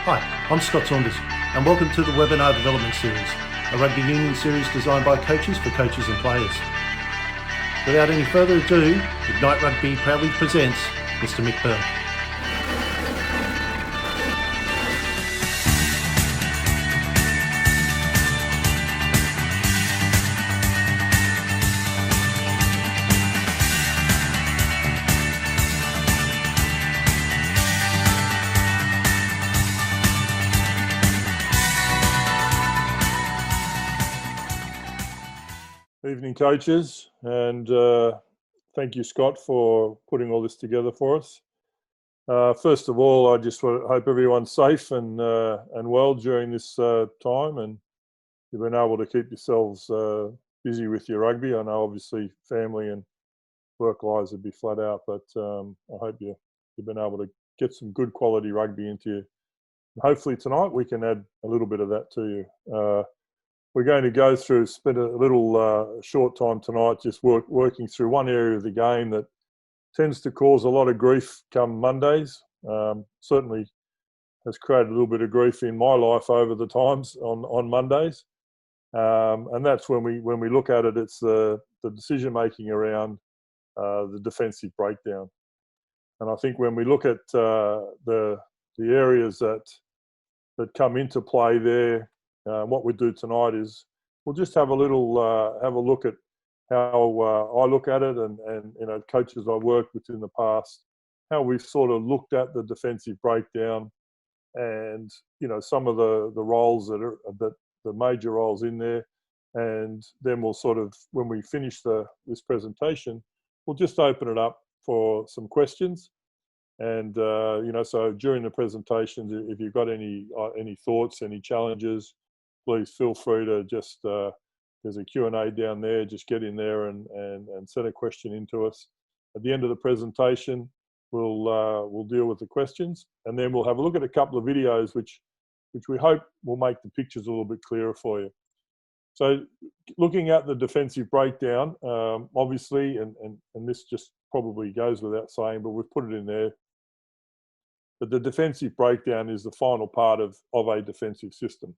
Hi, I'm Scott Saunders, and welcome to the Webinar Development Series, a rugby union series designed by coaches for coaches and players. Without any further ado, Ignite Rugby proudly presents Mr. Mick Byrne. Evening, coaches, and thank you, Scott, for putting all this together for us. First of all, I just hope everyone's safe and well during this time, and you've been able to keep yourselves busy with your rugby. I know, obviously, family and work lives would be flat out, but I hope you've been able to get some good quality rugby into you. Hopefully tonight we can add a little bit of that to you. We're going to spend a little short time tonight just working through one area of the game that tends to cause a lot of grief come Mondays. Certainly has created a little bit of grief in my life over the times on Mondays. And that's when we look at it, it's the decision making around the defensive breakdown. And I think when we look at the areas that come into play there, what we do tonight is we'll just have a look at how I look at it, and coaches I've worked with in the past, how we've sort of looked at the defensive breakdown, and some of the roles that the major roles in there, and then we'll sort of, when we finish this presentation, we'll just open it up for some questions. And so during the presentations, if you've got any thoughts, any challenges, please feel free to just, there's a Q&A down there, just get in there and send a question into us. At the end of the presentation, we'll deal with the questions, and then we'll have a look at a couple of videos which we hope will make the pictures a little bit clearer for you. So looking at the defensive breakdown, obviously, and this just probably goes without saying, but we've put it in there, but the defensive breakdown is the final part of a defensive system.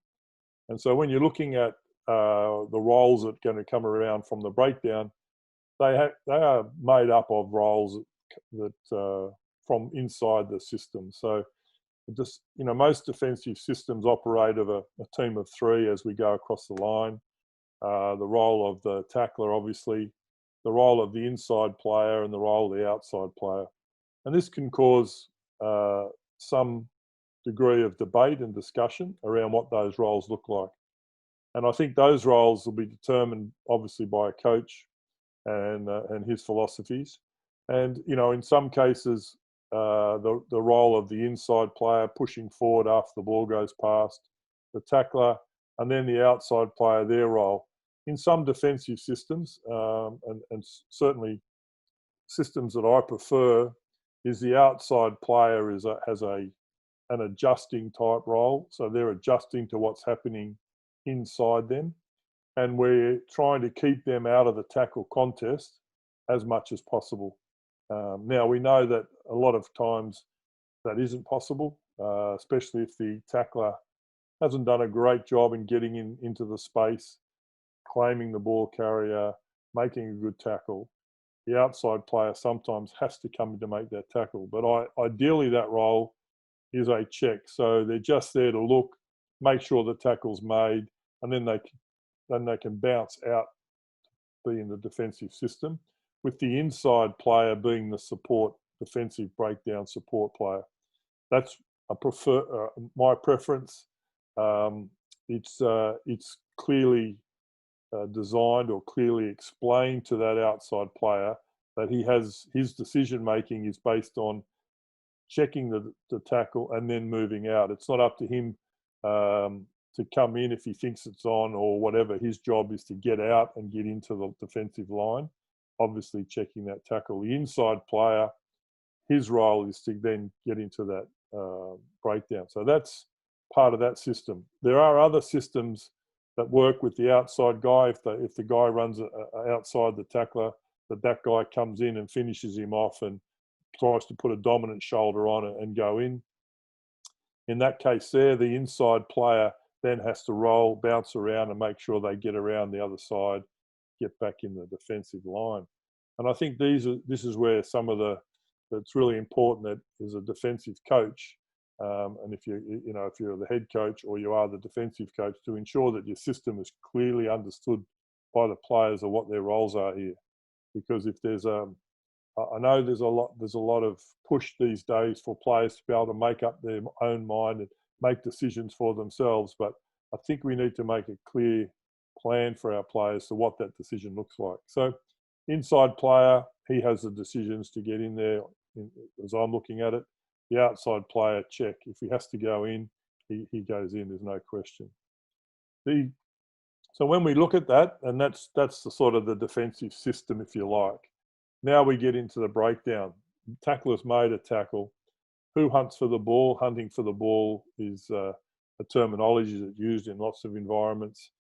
And so when you're looking at the roles that are going to come around from the breakdown, they are made up of roles that from inside the system. So just, most defensive systems operate of a team of three as we go across the line. The role of the tackler, obviously, the role of the inside player, and the role of the outside player. And this can cause some degree of debate and discussion around what those roles look like. And I think those roles will be determined, obviously, by a coach and his philosophies. And, in some cases, the role of the inside player pushing forward after the ball goes past, the tackler, and then the outside player, their role. In some defensive systems, and certainly systems that I prefer, is the outside player has an adjusting type role. So they're adjusting to what's happening inside them, and we're trying to keep them out of the tackle contest as much as possible. Now, we know that a lot of times that isn't possible, especially if the tackler hasn't done a great job in getting into the space, claiming the ball carrier, making a good tackle. The outside player sometimes has to come in to make that tackle, but ideally that role is a check. So they're just there to look, make sure the tackle's made, and then they can bounce out to be in the defensive system, with the inside player being the defensive breakdown support player. That's my preference. It's clearly designed or clearly explained to that outside player that his decision making is based on checking the tackle and then moving out. It's not up to him to come in if he thinks it's on or whatever. His job is to get out and get into the defensive line, obviously checking that tackle. The inside player, his role is to then get into that breakdown. So that's part of that system. There are other systems that work with the outside guy. If the guy runs outside the tackler, that guy comes in and finishes him off and tries to put a dominant shoulder on it and go in. In that case there, the inside player then has to roll, bounce around and make sure they get around the other side, get back in the defensive line. And I think this is where it's really important that as a defensive coach, and if you're the head coach or you are the defensive coach, to ensure that your system is clearly understood by the players of what their roles are here. Because if there's I know there's a lot of push these days for players to be able to make up their own mind and make decisions for themselves, but I think we need to make a clear plan for our players to what that decision looks like. So inside player, he has the decisions to get in there as I'm looking at it. The outside player, check. If he has to go in, he goes in, there's no question. So when we look at that, and that's the sort of the defensive system, if you like. Now we get into the breakdown. Tackler's made a tackle. Who hunts for the ball? Hunting for the ball is a terminology that's used in lots of environments.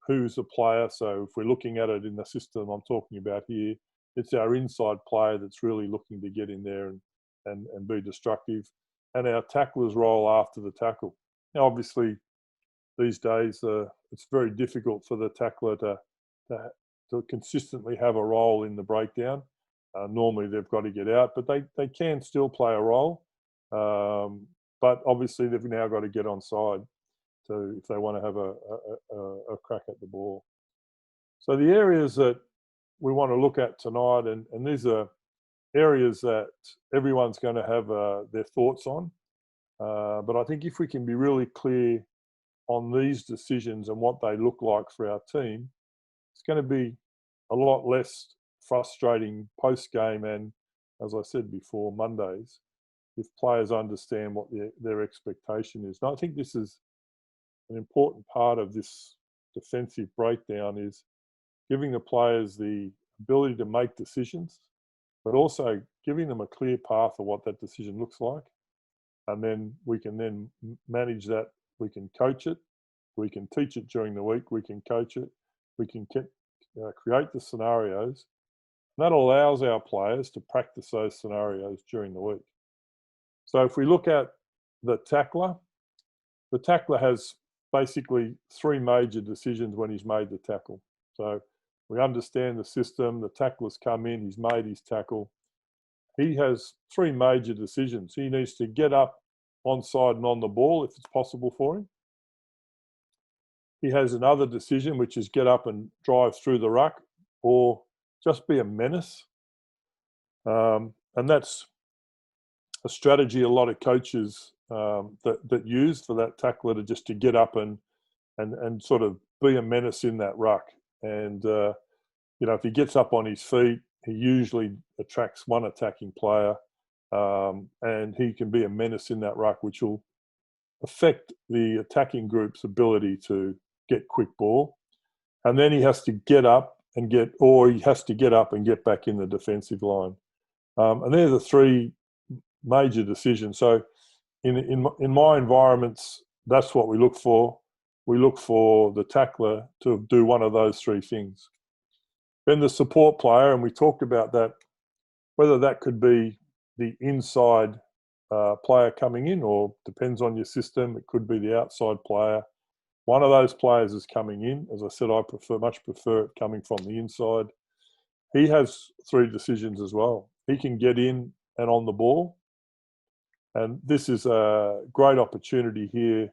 Who's the player? So if we're looking at it in the system I'm talking about here, it's our inside player that's really looking to get in there and be destructive. And our tackler's role after the tackle. Now, obviously, these days it's very difficult for the tackler to consistently have a role in the breakdown. Normally they've got to get out, but they can still play a role. But obviously they've now got to get onside if they want to have a crack at the ball. So the areas that we want to look at tonight, and these are areas that everyone's going to have their thoughts on. But I think if we can be really clear on these decisions and what they look like for our team, it's going to be a lot less frustrating post-game and, as I said before, Mondays, if players understand what their expectation is. And I think this is an important part of this defensive breakdown, is giving the players the ability to make decisions, but also giving them a clear path of what that decision looks like. And then we can then manage that. We can coach it. We can teach it during the week. We can coach it. We can create the scenarios. And that allows our players to practice those scenarios during the week. So if we look at the tackler has basically three major decisions when he's made the tackle. So we understand the system. The tackler's come in. He's made his tackle. He has three major decisions. He needs to get up onside and on the ball if it's possible for him. He has another decision, which is get up and drive through the ruck or just be a menace. And that's a strategy a lot of coaches that use for that tackler to get up and sort of be a menace in that ruck. And, if he gets up on his feet, he usually attracts one attacking player, and he can be a menace in that ruck, which will affect the attacking group's ability to get quick ball. And then he has to get up and get back in the defensive line. And they're the three major decisions. So in my environments, that's what we look for. We look for the tackler to do one of those three things. Then the support player, and we talked about that, whether that could be the inside player coming in, or depends on your system, it could be the outside player. One of those players is coming in. As I said, I much prefer it coming from the inside. He has three decisions as well. He can get in and on the ball. And this is a great opportunity here.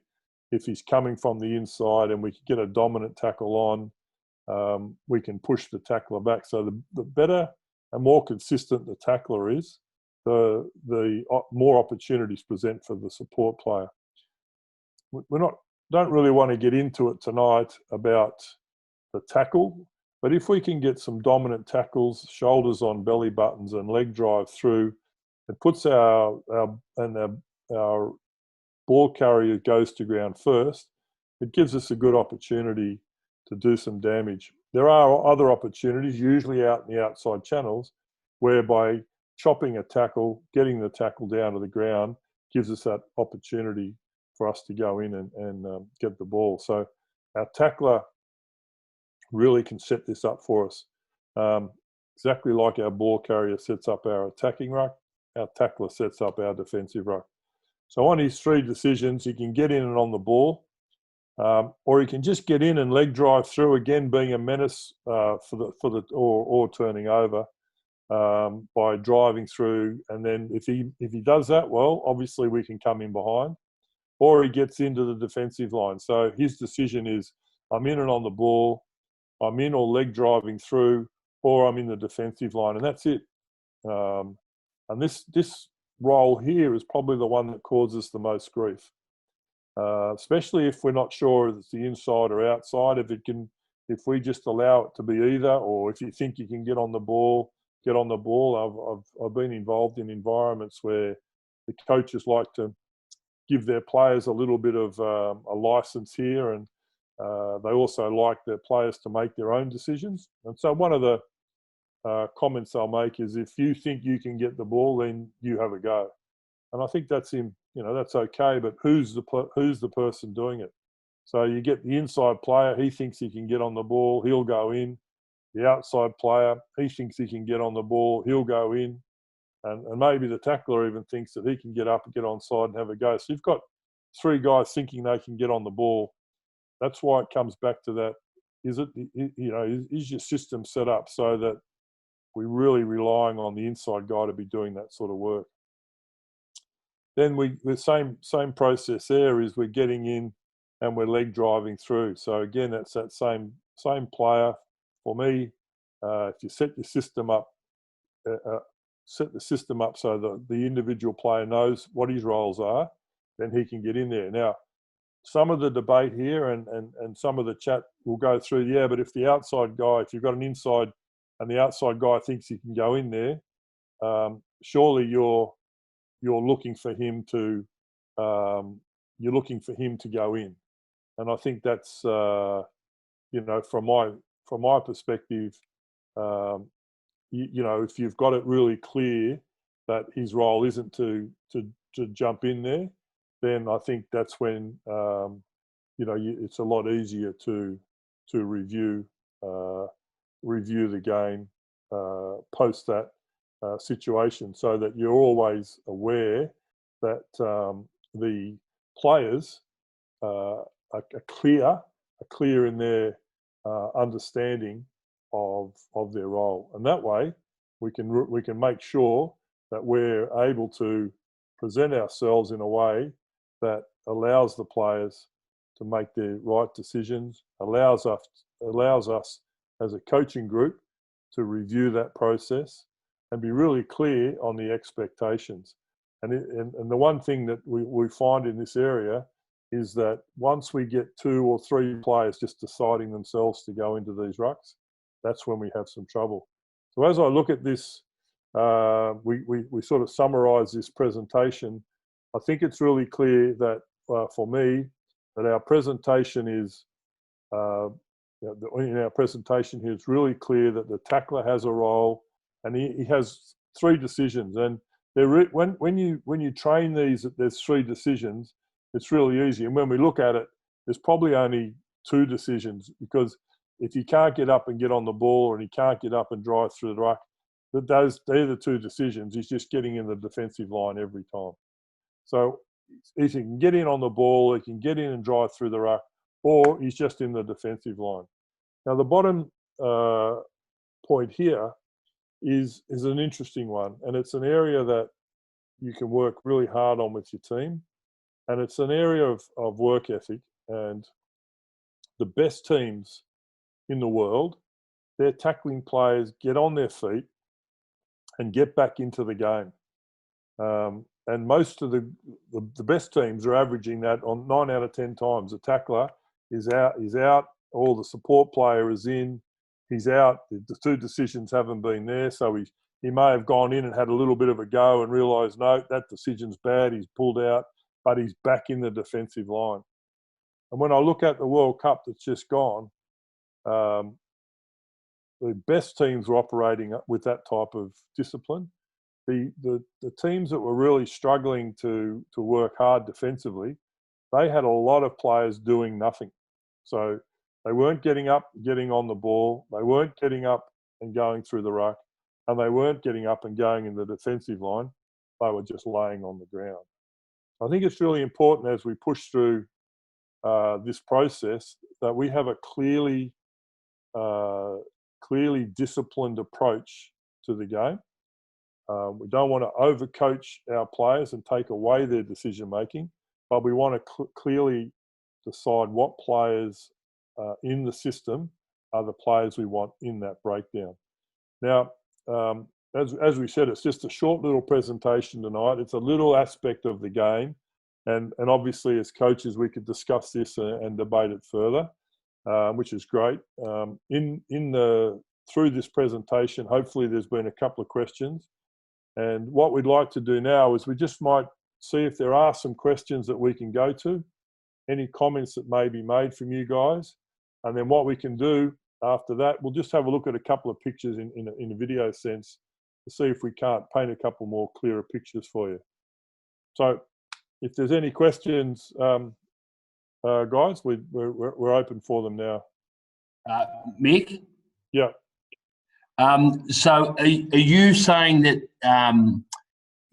If he's coming from the inside and we can get a dominant tackle on, we can push the tackler back. So the better and more consistent the tackler is, the more opportunities present for the support player. Don't really want to get into it tonight about the tackle, but if we can get some dominant tackles, shoulders on belly buttons and leg drive through, it puts our ball carrier goes to ground first. It gives us a good opportunity to do some damage. There are other opportunities, usually out in the outside channels, whereby chopping a tackle, getting the tackle down to the ground, gives us that opportunity for us to go in and get the ball. So our tackler really can set this up for us. Exactly like our ball carrier sets up our attacking ruck, our tackler sets up our defensive ruck. So on his 3 decisions, he can get in and on the ball, or he can just get in and leg drive through, again being a menace or turning over by driving through. And then if he does that well, obviously we can come in behind, or he gets into the defensive line. So his decision is, I'm in and on the ball, I'm in or leg driving through, or I'm in the defensive line, and that's it. And this role here is probably the one that causes the most grief, especially if we're not sure if it's the inside or outside. If we just allow it to be either, or if you think you can get on the ball, get on the ball. I've been involved in environments where the coaches like to give their players a little bit of a license here, and they also like their players to make their own decisions. And so one of the comments I'll make is, if you think you can get the ball, then you have a go. And I think that's that's okay, but who's the person doing it? So you get the inside player, he thinks he can get on the ball, he'll go in. The outside player, he thinks he can get on the ball, he'll go in. And maybe the tackler even thinks that he can get up and get onside and have a go. So you've got 3 guys thinking they can get on the ball. That's why it comes back to that. Is your system set up so that we're really relying on the inside guy to be doing that sort of work? Then the same process there is, we're getting in and we're leg driving through. So again, that's that same player. For me, if you set your system up, so that the individual player knows what his roles are, then he can get in there. Now, some of the debate here and some of the chat will go through, but if the outside guy, if you've got an inside and the outside guy thinks he can go in there, surely you're looking for him to go in. And I think that's from my perspective, if you've got it really clear that his role isn't to jump in there, then I think that's when it's a lot easier to review the game post that situation, so that you're always aware that the players are clear in their understanding of their role, and that way we can make sure that we're able to present ourselves in a way that allows the players to make the right decisions, allows us as a coaching group to review that process and be really clear on the expectations. And the one thing that we find in this area is that once we get 2 or 3 players just deciding themselves to go into these rucks, that's when we have some trouble. So as I look at this, we sort of summarise this presentation. I think it's really clear that for me, that our presentation is, in our presentation here, it's really clear that the tackler has a role, and he has 3 decisions. And when you train these, there's 3 decisions. It's really easy. And when we look at it, there's probably only 2 decisions, because if he can't get up and get on the ball, or he can't get up and drive through the ruck, they're the 2 decisions. He's just getting in the defensive line every time. So if he can get in on the ball, he can get in and drive through the ruck, or he's just in the defensive line. Now, the bottom point here is an interesting one, and it's an area that you can work really hard on with your team, and it's an area of work ethic. And the best teams in the world, their tackling players get on their feet and get back into the game. And most of the best teams are averaging that on 9 out of 10 times. The tackler is out, all the support player is in, he's out, the 2 decisions haven't been there, so he may have gone in and had a little bit of a go and realised, no, that decision's bad, he's pulled out, but he's back in the defensive line. And when I look at the World Cup that's just gone, the best teams were operating with that type of discipline. The teams that were really struggling to work hard defensively, they had a lot of players doing nothing. So they weren't getting up, getting on the ball, they weren't getting up and going through the ruck, and they weren't getting up and going in the defensive line. They were just laying on the ground. I think it's really important as we push through this process that we have a clearly disciplined approach to the game. We don't want to overcoach our players and take away their decision making, but we want to clearly decide what players in the system are the players we want in that breakdown. Now, as we said, it's just a short little presentation tonight. It's a little aspect of the game, and obviously as coaches we could discuss this and debate it further, which is great. Through this presentation, hopefully there's been a couple of questions, and what we'd like to do now is we just might see if there are some questions that we can go to, any comments that may be made from you guys, and then what we can do after that, we'll just have a look at a couple of pictures in a video sense to see if we can't paint a couple more clearer pictures for you. So if there's any questions, guys, we're open for them now. Mick? Yeah. So are you saying that,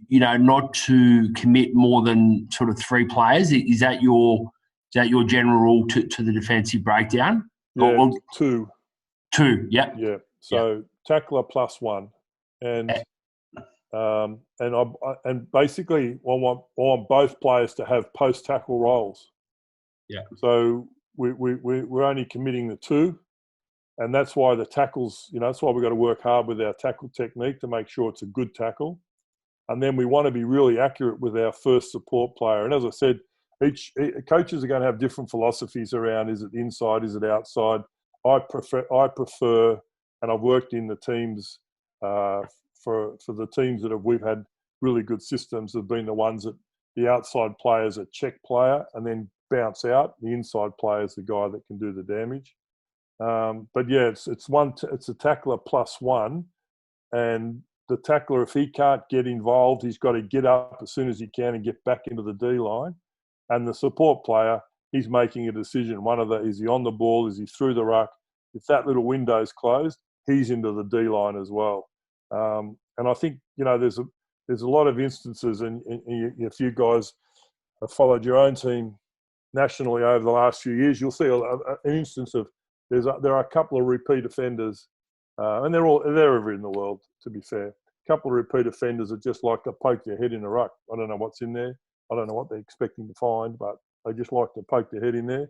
not to commit more than sort of 3 players? Is that your general rule to the defensive breakdown? Yeah, or 2. 2, yep. Yeah. So tackler plus 1, and basically I want both players to have post tackle roles. Yeah. So we're only committing the 2, and that's why the tackles. That's why we've got to work hard with our tackle technique to make sure it's a good tackle, and then we want to be really accurate with our first support player. And as I said, each coaches are going to have different philosophies around: is it inside, is it outside? I prefer, and I've worked in the teams for the teams that we've had really good systems have been the ones that the outside player is a check player and then bounce out. The inside player is the guy that can do the damage. But yeah, it's a tackler plus 1, and the tackler, if he can't get involved, he's got to get up as soon as he can and get back into the D line. And the support player, he's making a decision. Is he on the ball? Is he through the ruck? If that little window's closed, he's into the D line as well. And I think there's a lot of instances, and if you guys have followed your own team nationally over the last few years, you'll see an instance of there are a couple of repeat offenders, and they're everywhere in the world. To be fair, a couple of repeat offenders that just like to poke their head in the ruck. I don't know what's in there. I don't know what they're expecting to find, but they just like to poke their head in there.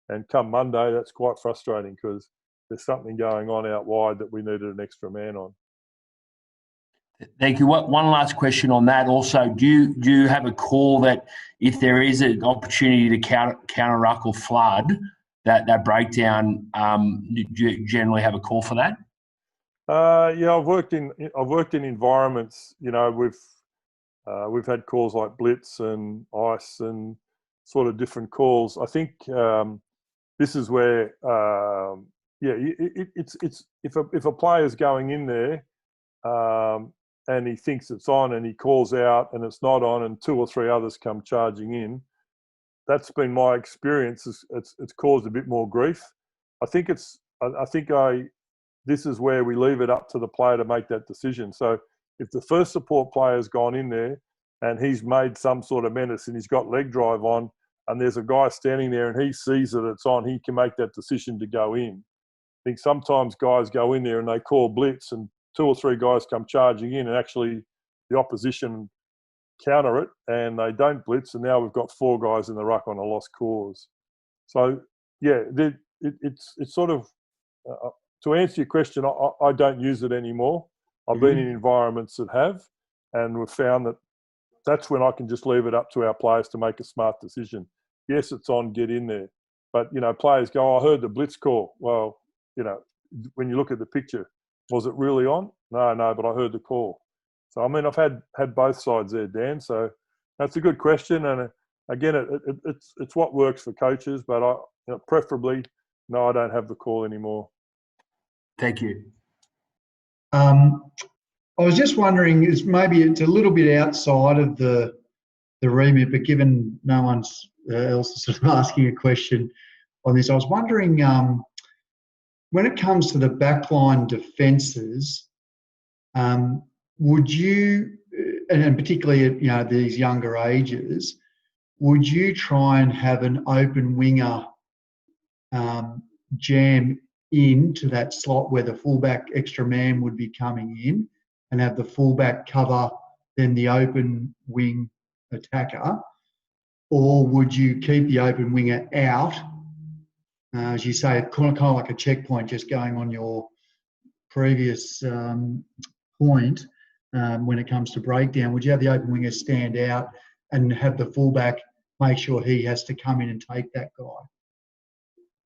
And come Monday, that's quite frustrating because there's something going on out wide that we needed an extra man on. Thank you. One last question on that. Also, do you have a call that if there is an opportunity to counter ruck or flood that breakdown, do you generally have a call for that? Yeah, I've worked in environments. We've had calls like blitz and ice and sort of different calls. I think this is where it's if a player's going in there and he thinks it's on and he calls out and it's not on and 2 or 3 others come charging in, that's been my experience. It's caused a bit more grief. This is where we leave it up to the player to make that decision. So if the first support player's gone in there and he's made some sort of menace and he's got leg drive on and there's a guy standing there and he sees that it's on, he can make that decision to go in. I think sometimes guys go in there and they call blitz and 2 or 3 guys come charging in and actually the opposition counter it and they don't blitz, and now we've got 4 guys in the ruck on a lost cause. So yeah, it's sort of to answer your question, I don't use it anymore. I've been in environments that have, and we've found that that's when I can just leave it up to our players to make a smart decision. Yes, it's on, get in there. But, players go, I heard the blitz call. Well, when you look at the picture, was it really on? No, but I heard the call. So, I mean, I've had both sides there, Dan. So that's a good question. And again, it's what works for coaches, but preferably, no, I don't have the call anymore. Thank you. I was just wondering, maybe it's a little bit outside of the remit, but given no one's else is sort of asking a question on this, I was wondering when it comes to the backline defences, would you, and particularly at these younger ages, would you try and have an open winger jam into that slot where the fullback extra man would be coming in, and have the fullback cover then the open wing attacker? Or would you keep the open winger out, as you say, kind of like a checkpoint, just going on your previous point when it comes to breakdown? Would you have the open winger stand out and have the fullback make sure he has to come in and take that guy?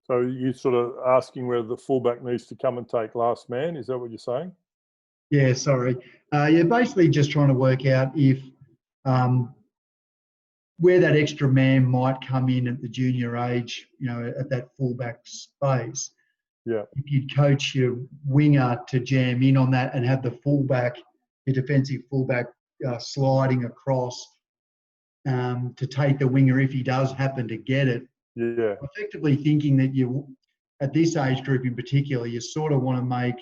So you're sort of asking whether the fullback needs to come and take last man. Is that what you're saying? Yeah, sorry. You're basically just trying to work out if where that extra man might come in at the junior age, at that fullback space. Yeah. If you'd coach your winger to jam in on that and have the fullback, your defensive fullback, sliding across to take the winger if he does happen to get it. Yeah. Effectively thinking that you, at this age group in particular, you sort of want to make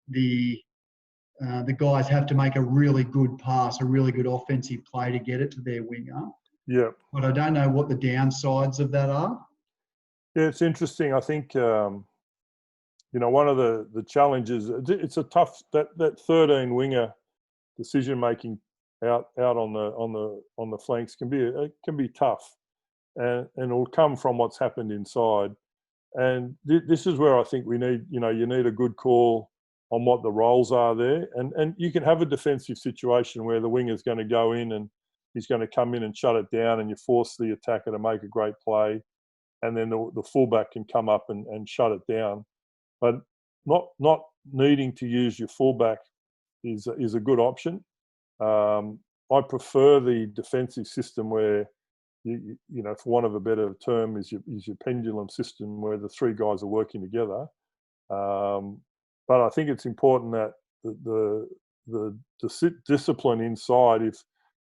the guys have to make a really good pass, a really good offensive play to get it to their winger. Yeah. But I don't know what the downsides of that are. Yeah, it's interesting. I think one of the challenges, it's a tough, that 13 winger decision making out on the flanks can be tough, and it'll come from what's happened inside. And this is where I think we need, you need a good call on what the roles are there, and you can have a defensive situation where the winger's going to go in and he's going to come in and shut it down, and you force the attacker to make a great play, and then the fullback can come up and shut it down. But not needing to use your fullback is a good option. I prefer the defensive system where you for want of a better term, is your pendulum system, where the three guys are working together. But I think it's important that the discipline inside,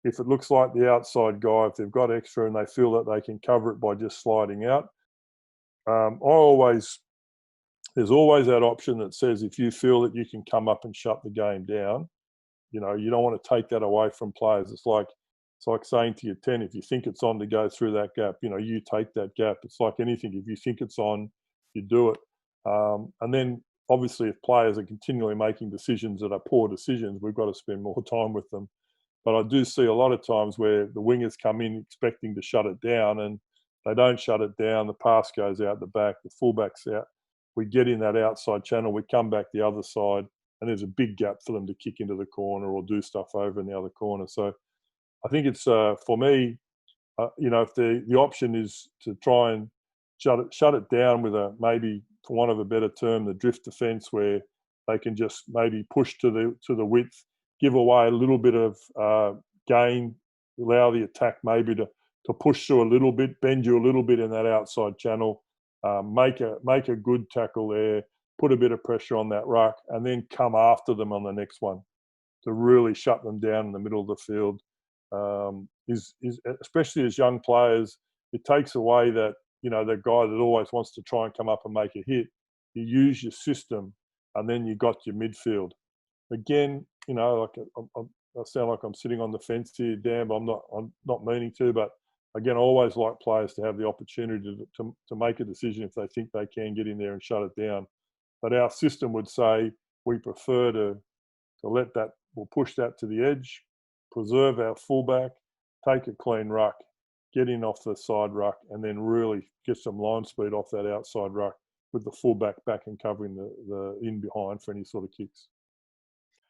if it looks like the outside guy, if they've got extra and they feel that they can cover it by just sliding out, there's always that option that says if you feel that you can come up and shut the game down, you don't want to take that away from players. It's like saying to your 10, if you think it's on to go through that gap, you take that gap. It's like anything. If you think it's on, you do it. And then obviously if players are continually making decisions that are poor decisions, we've got to spend more time with them. But I do see a lot of times where the wingers come in expecting to shut it down, and they don't shut it down. The pass goes out the back, the fullback's out. We get in that outside channel, we come back the other side, and there's a big gap for them to kick into the corner or do stuff over in the other corner. So I think it's, for me, if the option is to try and shut it down with maybe, for want of a better term, the drift defence, where they can just maybe push to the width, give away a little bit of gain, allow the attack maybe to push through a little bit, bend you a little bit in that outside channel, make a good tackle there, put a bit of pressure on that ruck, and then come after them on the next one to really shut them down in the middle of the field. Is especially as young players, it takes away that, the guy that always wants to try and come up and make a hit. You use your system, and then you got your midfield. Again, I sound like I'm sitting on the fence here, Dan, but I'm not meaning to. But again, I always like players to have the opportunity to make a decision if they think they can get in there and shut it down. But our system would say we prefer to let that, we'll push that to the edge, preserve our fullback, take a clean ruck, get in off the side ruck, and then really get some line speed off that outside ruck with the fullback back and covering the in behind for any sort of kicks.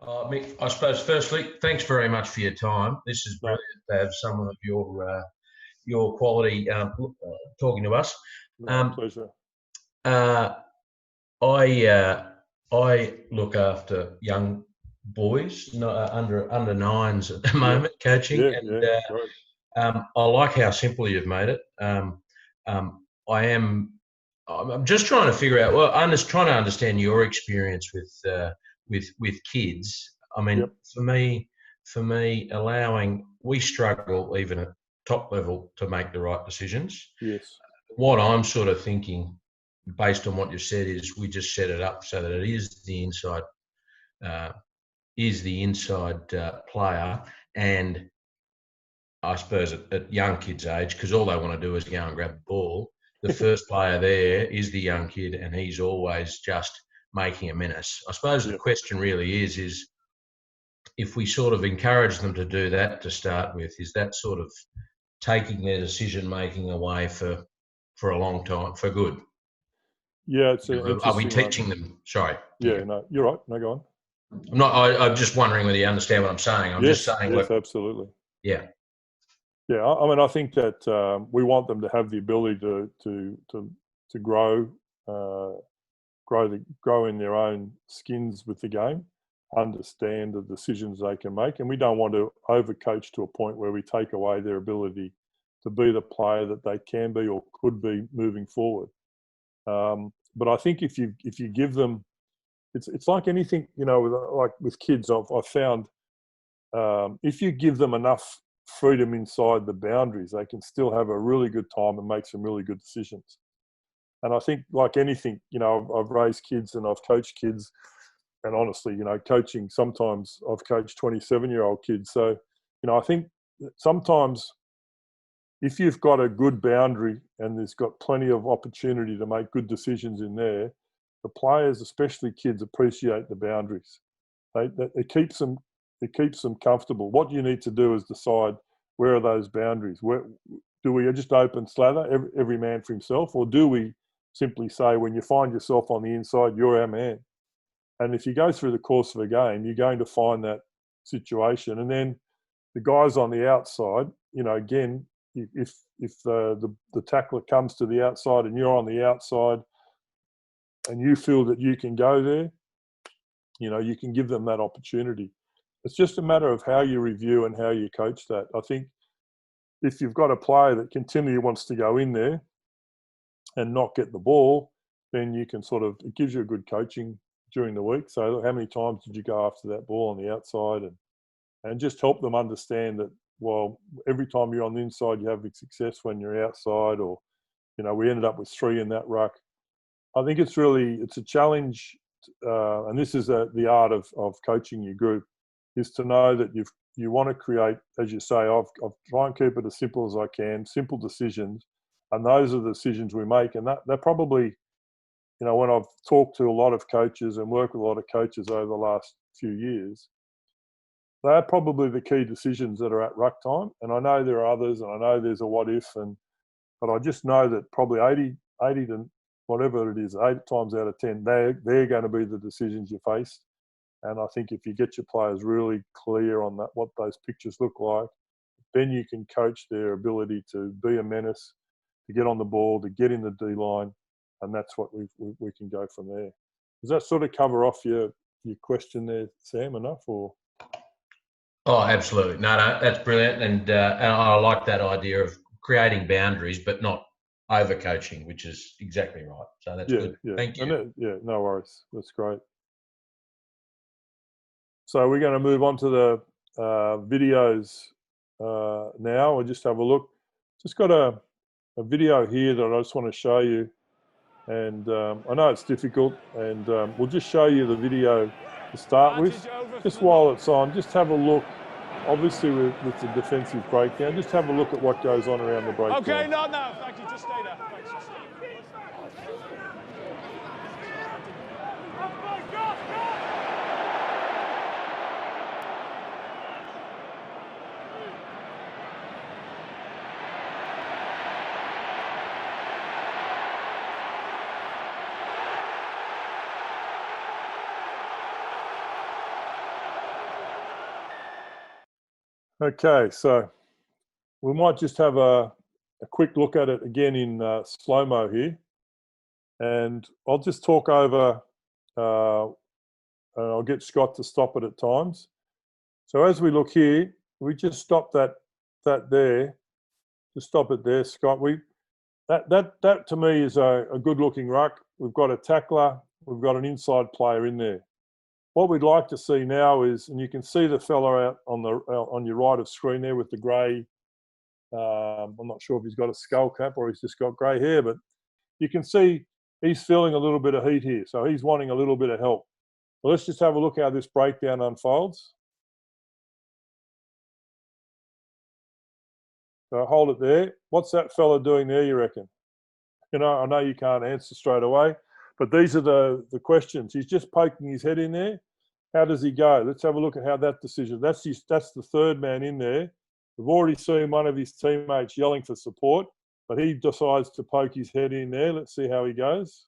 Mick, I suppose firstly, thanks very much for your time. This is brilliant to have someone of your quality talking to us. Pleasure. I look after young boys, under nines at the moment, coaching, I like how simple you've made it. I'm just trying to figure out. Well, I'm just trying to understand your experience with kids. I mean, for me, we struggle even at top level to make the right decisions. Yes. What I'm sort of thinking, based on what you said, is we just set it up so that it is the inside player, and I suppose, at young kids' age, because all they want to do is go and grab the ball. The first player there is the young kid, and he's always just making a menace. I suppose the question really is if we sort of encourage them to do that to start with, is that sort of taking their decision making away for a long time, for good? Yeah, it's an interesting. Are we teaching them? Sorry. Yeah, no, you're right. No, go on. I'm just wondering whether you understand what I'm saying. I'm just saying. Yes, absolutely. Yeah. Yeah, I mean, I think that we want them to have the ability to grow, grow in their own skins with the game, understand the decisions they can make, and we don't want to overcoach to a point where we take away their ability to be the player that they can be or could be moving forward. But I think if you give them, it's like anything, like with kids. I've found if you give them enough freedom inside the boundaries, they can still have a really good time and make some really good decisions. And I think, like anything, I've raised kids and I've coached kids, and honestly, coaching, sometimes I've coached 27-year-old kids. So, I think sometimes if you've got a good boundary and there's got plenty of opportunity to make good decisions in there, the players, especially kids, appreciate the boundaries. It keeps them comfortable. What you need to do is decide, where are those boundaries? Where do we just open slather, every man for himself, or do we simply say, when you find yourself on the inside, you're our man? And if you go through the course of a game, you're going to find that situation. And then the guys on the outside, again, if the tackler comes to the outside and you're on the outside and you feel that you can go there, you can give them that opportunity. It's just a matter of how you review and how you coach that. I think if you've got a player that continually wants to go in there and not get the ball, then you can it gives you a good coaching during the week. So how many times did you go after that ball on the outside, and just help them understand that, well, every time you're on the inside, you have success when you're outside, or, we ended up with 3 in that ruck. I think it's a challenge, and this is the art of coaching your group, is to know that you want to create, as you say, I've try and keep it as simple as I can, simple decisions, and those are the decisions we make. And that probably, when I've talked to a lot of coaches and worked with a lot of coaches over the last few years, they're probably the key decisions that are at ruck time. And I know there are others, and I know there's a what if, but I just know that probably 80 to whatever it is, 8 times out of 10, they're going to be the decisions you face. And I think if you get your players really clear on that, what those pictures look like, then you can coach their ability to be a menace, to get on the ball, to get in the D line, and that's what we can go from there. Does that sort of cover off your question there, Sam, enough? Or? Oh, absolutely. No, that's brilliant, and I like that idea of creating boundaries, but not overcoaching, which is exactly right. So that's good. Yeah. Thank you. No worries. That's great. So we're going to move on to the videos now. We'll just have a look. Just got a video here that I just want to show you. And I know it's difficult, and we'll just show you the video to start with. Just while it's on, just have a look. Obviously, with the defensive breakdown, just have a look at what goes on around the breakdown. Okay, no, thank you. Just stay there. Thanks. Okay, so we might just have a quick look at it again in slow-mo here. And I'll just talk over, and I'll get Scott to stop it at times. So as we look here, we just stop that there. Just stop it there, Scott. That to me is a good-looking ruck. We've got a tackler. We've got an inside player in there. What we'd like to see now is, and you can see the fella out on your right of screen there with the grey. I'm not sure if he's got a skull cap or he's just got grey hair, but you can see he's feeling a little bit of heat here, so he's wanting a little bit of help. Well, let's just have a look how this breakdown unfolds. So hold it there. What's that fella doing there, you reckon? You know, I know you can't answer straight away, but these are the questions. He's just poking his head in there. How does he go? Let's have a look at how that decision. That's the third man in there. We've already seen one of his teammates yelling for support, but he decides to poke his head in there. Let's see how he goes.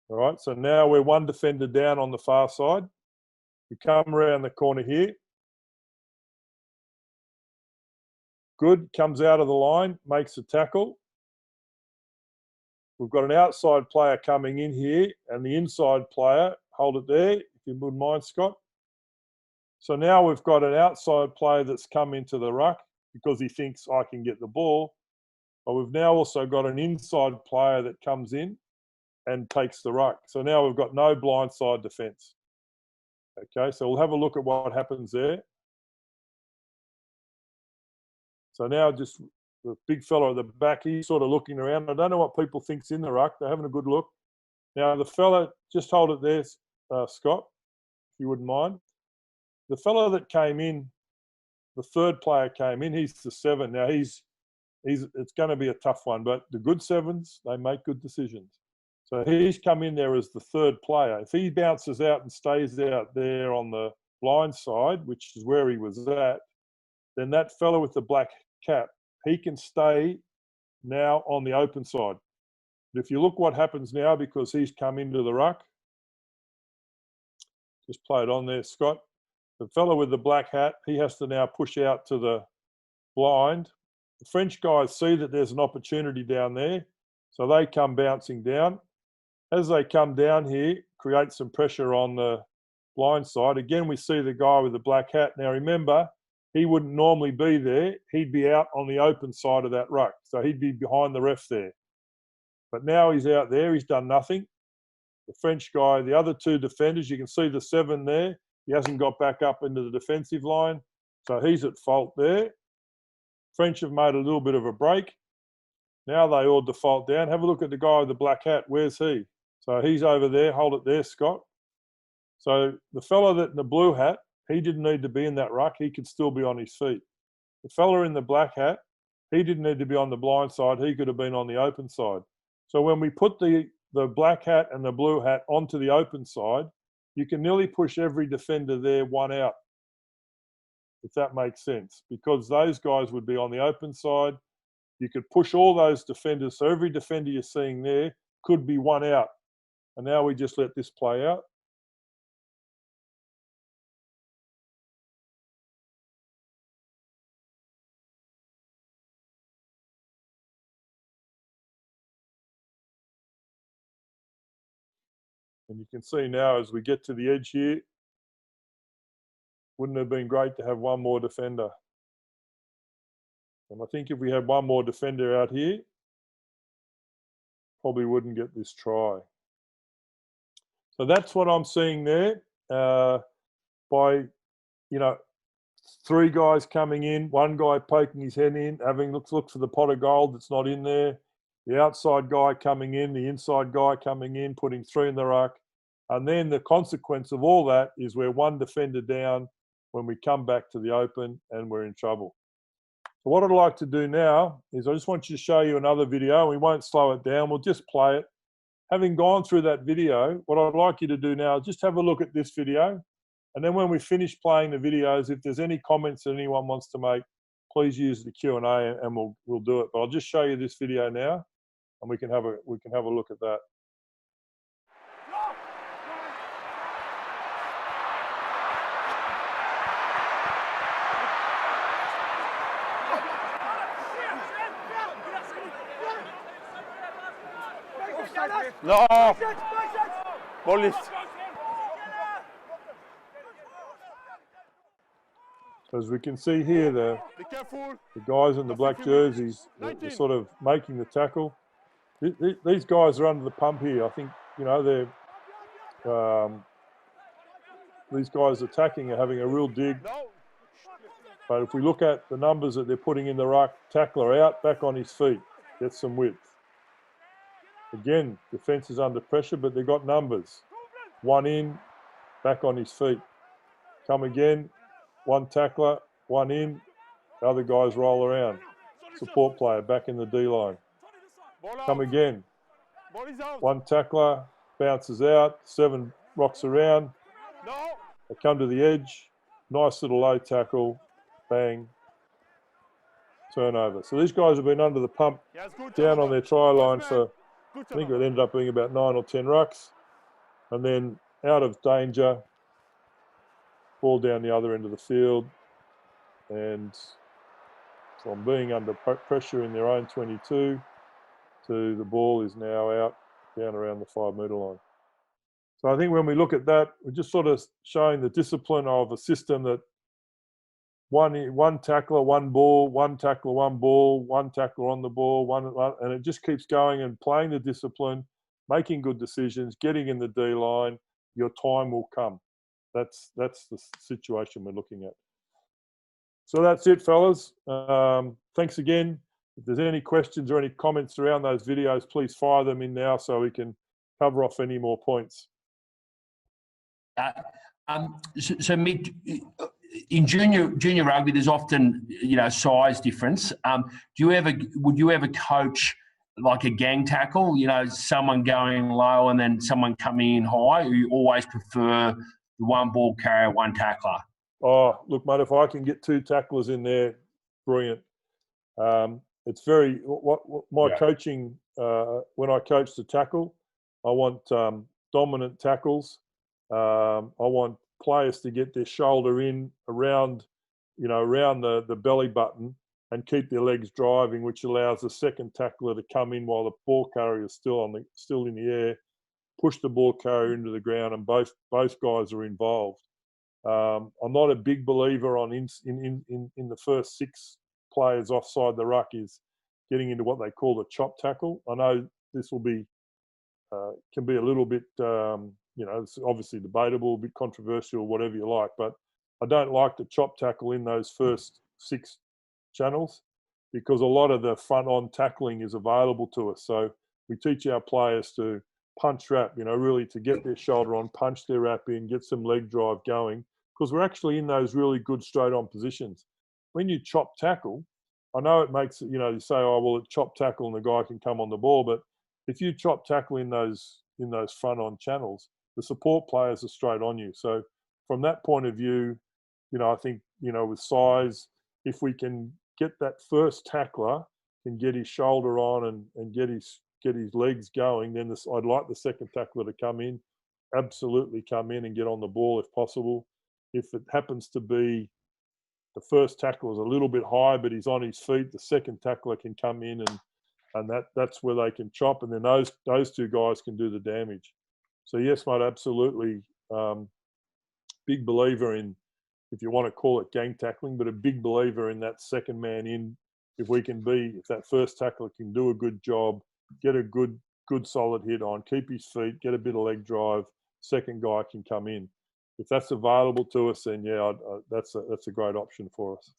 All right, so now we're one defender down on the far side. We come around the corner here. Good, comes out of the line, makes a tackle. We've got an outside player coming in here and the inside player, hold it there, if you wouldn't mind, Scott. So now we've got an outside player that's come into the ruck because he thinks I can get the ball. But we've now also got an inside player that comes in and takes the ruck. So now we've got no blindside defence. Okay, so we'll have a look at what happens there. So now just the big fella at the back, he's sort of looking around. I don't know what people think's in the ruck. They're having a good look. Now the fella, just hold it there, Scott, if you wouldn't mind. The fella that came in, the third player came in, he's the 7. Now it's going to be a tough one, but the good 7s, they make good decisions. So he's come in there as the third player. If he bounces out and stays out there on the blind side, which is where he was at, then that fella with the black cap, he can stay now on the open side. But if you look what happens now, because he's come into the ruck, just play it on there, Scott. The fella with the black hat, he has to now push out to the blind. The French guys see that there's an opportunity down there, so they come bouncing down. As they come down here, create some pressure on the blind side. Again, we see the guy with the black hat. Now remember, he wouldn't normally be there. He'd be out on the open side of that ruck. So he'd be behind the ref there. But now he's out there. He's done nothing. The French guy, the other 2 defenders, you can see the 7 there. He hasn't got back up into the defensive line. So he's at fault there. French have made a little bit of a break. Now they all default down. Have a look at the guy with the black hat. Where's he? So he's over there. Hold it there, Scott. So the fella that in the blue hat, he didn't need to be in that ruck. He could still be on his feet. The fella in the black hat, he didn't need to be on the blind side. He could have been on the open side. So when we put the black hat and the blue hat onto the open side, you can nearly push every defender there one out, if that makes sense, because those guys would be on the open side. You could push all those defenders. So every defender you're seeing there could be one out. And now we just let this play out. And you can see now as we get to the edge here, wouldn't it have been great to have one more defender? And I think if we had one more defender out here, probably wouldn't get this try. So that's what I'm seeing there. By, 3 guys coming in, 1 guy poking his head in, having look for the pot of gold that's not in there. The outside guy coming in, the inside guy coming in, putting 3 in the ruck. And then the consequence of all that is we're 1 defender down when we come back to the open and we're in trouble. So what I'd like to do now is I just want you to show you another video. We won't slow it down. We'll just play it. Having gone through that video, what I'd like you to do now is just have a look at this video. And then when we finish playing the videos, if there's any comments that anyone wants to make, please use the Q&A and we'll do it. But I'll just show you this video now and we can have a look at that. No! Ball lift. As we can see here, the guys in the black jerseys are sort of making the tackle. These guys are under the pump here. I think, they're these guys attacking are having a real dig. But if we look at the numbers that they're putting in the ruck, tackler out, back on his feet, gets some width. Again, defence is under pressure, but they've got numbers. 1 in, back on his feet. Come again, one tackler, one in, the other guys roll around. Support player back in the D-line. Come again. One tackler, bounces out, 7 rocks around. They come to the edge, nice little low tackle, bang, turnover. So these guys have been under the pump down on their try line for, I think it ended up being about 9 or 10 rucks. And then out of danger, ball down the other end of the field. And from being under pressure in their own 22 to the ball is now out down around the 5 metre line. So I think when we look at that, we're just sort of showing the discipline of a system that one tackler, one ball, one tackler, one ball, one tackler on the ball, one, and it just keeps going and playing the discipline, making good decisions, getting in the D line. Your time will come. That's the situation we're looking at. So that's it, fellas. Thanks again. If there's any questions or any comments around those videos, please fire them in now so we can cover off any more points. So Mick, in junior rugby, there's often size difference. Would you ever coach like a gang tackle? Someone going low and then someone coming in high. Or you always prefer the one ball carrier, one tackler? Oh, look, mate, if I can get 2 tacklers in there, brilliant. It's very what my coaching. When I coach the tackle, I want dominant tackles. I want players to get their shoulder in around the belly button and keep their legs driving, which allows the second tackler to come in while the ball carrier is still in the air, push the ball carrier into the ground, and both guys are involved. I'm not a big believer on in the first 6 players offside the ruck is getting into what they call the chop tackle. I know this will be can be a little bit it's obviously debatable, a bit controversial, whatever you like, but I don't like the chop tackle in those first 6 channels because a lot of the front-on tackling is available to us. So we teach our players to punch wrap, really to get their shoulder on, punch their wrap in, get some leg drive going, because we're actually in those really good straight-on positions. When you chop tackle, I know it makes it, you say, oh, well, it's chop tackle and the guy can come on the ball, but if you chop tackle in those front-on channels, the support players are straight on you. So from that point of view, I think, with size, if we can get that first tackler can get his shoulder on and get his legs going, then I'd like the second tackler to come in, absolutely come in and get on the ball if possible. If it happens to be the first tackler is a little bit high, but he's on his feet, the second tackler can come in and that's where they can chop, and then those 2 guys can do the damage. So yes, mate, absolutely. Big believer in, if you want to call it gang tackling, but a big believer in that second man in. If that first tackler can do a good job, get a good solid hit on, keep his feet, get a bit of leg drive, second guy can come in. If that's available to us, then that's a great option for us.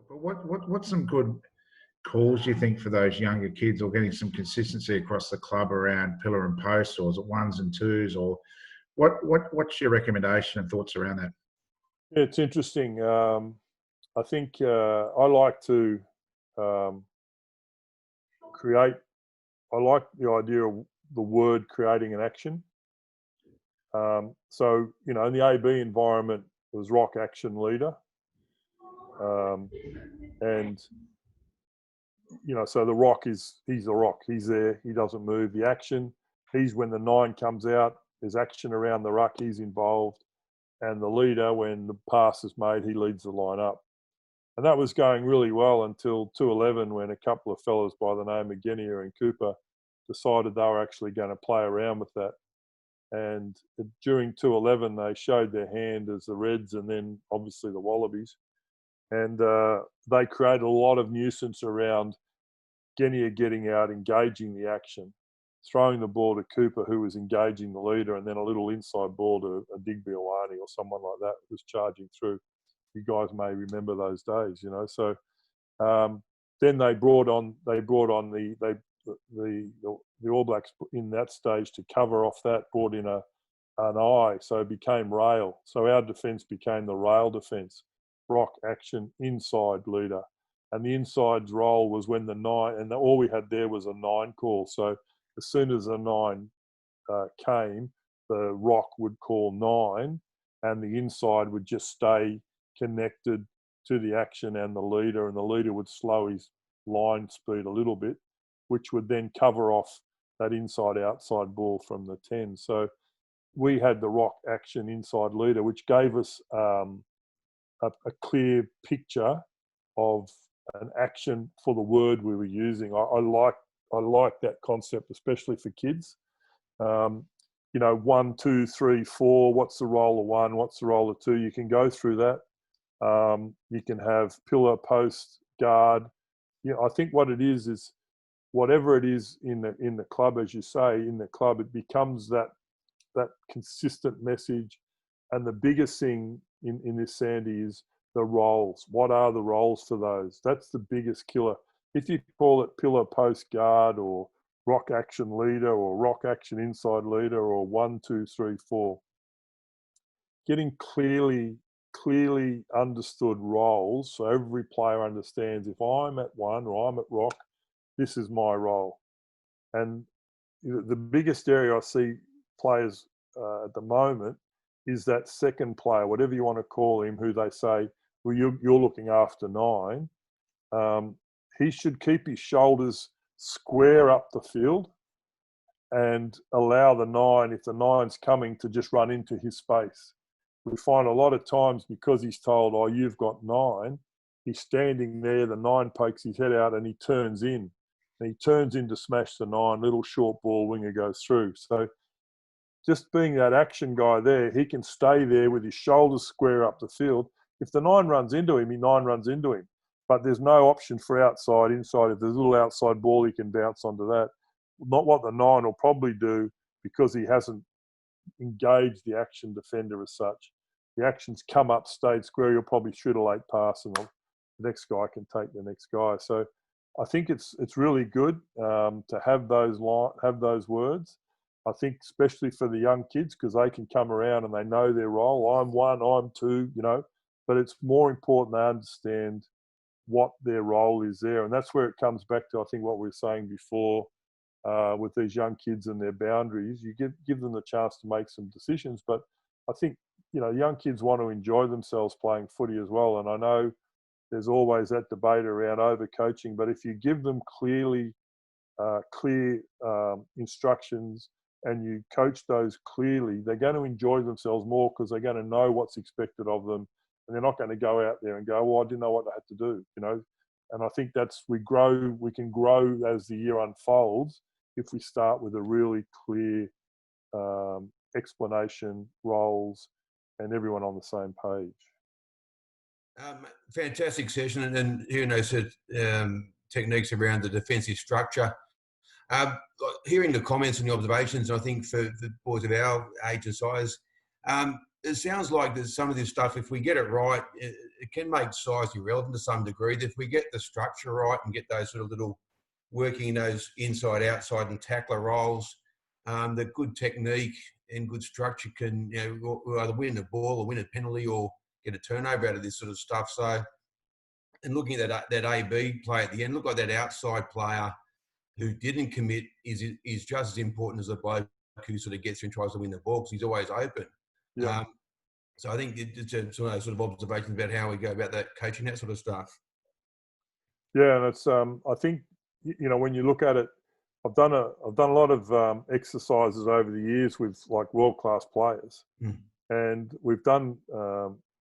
But what's some good calls do you think for those younger kids, or getting some consistency across the club around pillar and post, or is it 1s and 2s, or what's your recommendation and thoughts around that? Yeah, it's interesting. I think I like to create. I like the idea of the word creating an action. So in the AB environment, it was rock action leader, and so the rock he's the rock. He's there. He doesn't move. The action, he's when the 9 comes out. There's action around the ruck. He's involved. And the leader, when the pass is made, he leads the line up. And that was going really well until 211, when a couple of fellas by the name of Genia and Cooper decided they were actually going to play around with that. And during 211, they showed their hand as the Reds and then obviously the Wallabies. And they created a lot of nuisance around Genia getting out, engaging the action, throwing the ball to Cooper, who was engaging the leader, and then a little inside ball to a Digby Awani or someone like that who was charging through. You guys may remember those days, So then they brought on the All Blacks in that stage to cover off that, brought in an eye, so it became rail. So our defence became the rail defence. rock action inside leader. And the inside's role was when the 9, and all we had there was a 9 call. So as soon as a 9 came, the rock would call 9, and the inside would just stay connected to the action and the leader would slow his line speed a little bit, which would then cover off that inside-outside ball from the 10. So we had the rock action inside leader, which gave us a clear picture of an action for the word we were using. I like that concept, especially for kids. 1, 2, 3, 4. What's the role of 1? What's the role of 2? You can go through that. You can have pillar, post, guard. I think what it is whatever it is in the club, as you say, in the club, it becomes that consistent message. And the biggest thing in this, Sandy, is the roles. What are the roles for those? That's the biggest killer. If you call it pillar, post, guard, or rock action leader, or rock action inside leader, or 1, 2, 3, 4, getting clearly understood roles so every player understands, if I'm at 1 or I'm at rock, this is my role. And the biggest area I see players at the moment is that second player, whatever you want to call him, who they say, well, you're looking after 9. He should keep his shoulders square up the field and allow the 9, if the 9's coming, to just run into his space. We find a lot of times, because he's told, oh, you've got 9, he's standing there, the 9 pokes his head out and he turns in. And he turns in to smash the 9, little short ball, winger goes through. So just being that action guy there, he can stay there with his shoulders square up the field. If the 9 runs into him, 9 runs into him. But there's no option for outside, inside. If there's a little outside ball, he can bounce onto that. Not what the 9 will probably do, because he hasn't engaged the action defender as such. The action's come up, stayed square, you'll probably shoot a late pass and the next guy can take the next guy. So I think it's really good to have those words. I think especially for the young kids, because they can come around and they know their role. I'm 1, I'm 2, but it's more important they understand what their role is there. And that's where it comes back to, I think, what we were saying before with these young kids and their boundaries. You give them the chance to make some decisions. But I think, young kids want to enjoy themselves playing footy as well. And I know there's always that debate around over-coaching, but if you give them clear instructions and you coach those clearly, they're going to enjoy themselves more, because they're going to know what's expected of them, and they're not going to go out there and go, well, I didn't know what I had to do, And I think we can grow as the year unfolds if we start with a really clear explanation, roles, and everyone on the same page. Fantastic session, and hearing those techniques around the defensive structure. Hearing the comments and the observations, I think for the boys of our age and size, it sounds like there's some of this stuff, if we get it right, it can make size irrelevant to some degree. If we get the structure right and get those sort of little working those inside, outside and tackler roles, the good technique and good structure can either win a ball or win a penalty or get a turnover out of this sort of stuff. So, and looking at that AB play at the end, look like that outside player who didn't commit is just as important as the bloke who sort of gets through and tries to win the ball, because he's always open. Yeah. So I think it's some of those sort of observations about how we go about that coaching, that sort of stuff. Yeah, and it's I think when you look at it, I've done a lot of exercises over the years with like world-class players, and we've done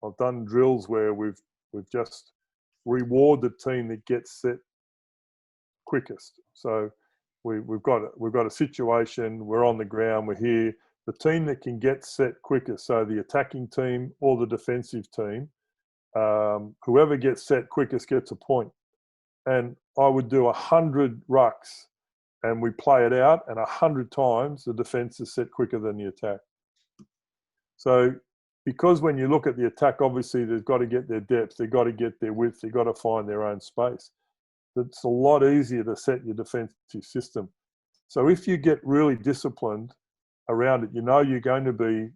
I've done drills where we've just reward the team that gets set quickest. So we've got a situation, we're on the ground, we're here. The team that can get set quickest, so the attacking team or the defensive team, whoever gets set quickest gets a point. And I would do 100 rucks, and we play it out, and 100 times the defence is set quicker than the attack. So because when you look at the attack, obviously they've got to get their depth, they've got to get their width, they've got to find their own space. It's a lot easier to set your defensive system. So if you get really disciplined around it, you're going to be,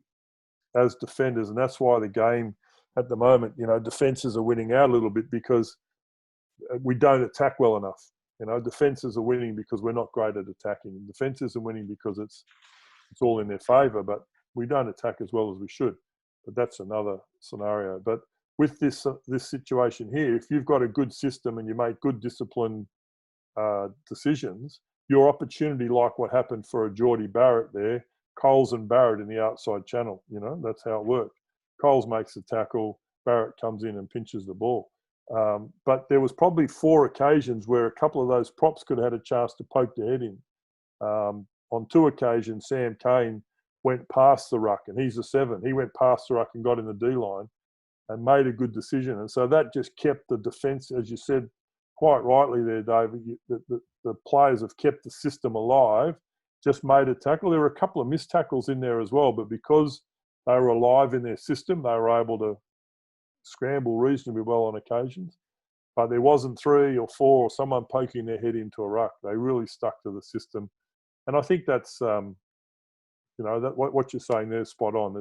as defenders, and that's why the game at the moment, defences are winning out a little bit because we don't attack well enough. Defences are winning because we're not great at attacking. Defences are winning because it's all in their favour, but we don't attack as well as we should. But that's another scenario. But with this situation here, if you've got a good system and you make good disciplined decisions, your opportunity, like what happened for a Geordie Barrett there, Coles and Barrett in the outside channel, that's how it worked. Coles makes the tackle, Barrett comes in and pinches the ball. But there was probably 4 occasions where a couple of those props could have had a chance to poke their head in. On 2 occasions, Sam Cane went past the ruck, and he's a 7. He went past the ruck and got in the D-line and made a good decision. And so that just kept the defence, as you said quite rightly there, David, the players have kept the system alive, just made a tackle. There were a couple of missed tackles in there as well, but because they were alive in their system, they were able to scramble reasonably well on occasions. But there wasn't 3 or 4 or someone poking their head into a ruck. They really stuck to the system. And I think that's, that what you're saying there is spot on.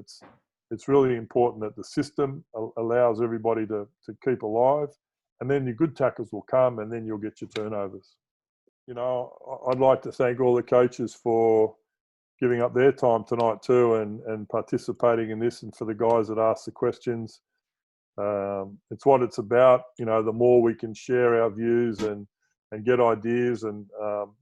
It's really important that the system allows everybody to keep alive, and then your good tackles will come, and then you'll get your turnovers. I'd like to thank all the coaches for giving up their time tonight too and participating in this, and for the guys that asked the questions. It's what it's about. The more we can share our views and get ideas, and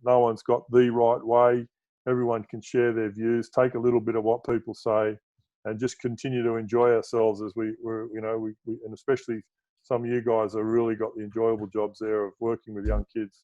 no one's got the right way. Everyone can share their views, take a little bit of what people say, and just continue to enjoy ourselves as we and especially some of you guys have really got the enjoyable jobs there of working with young kids.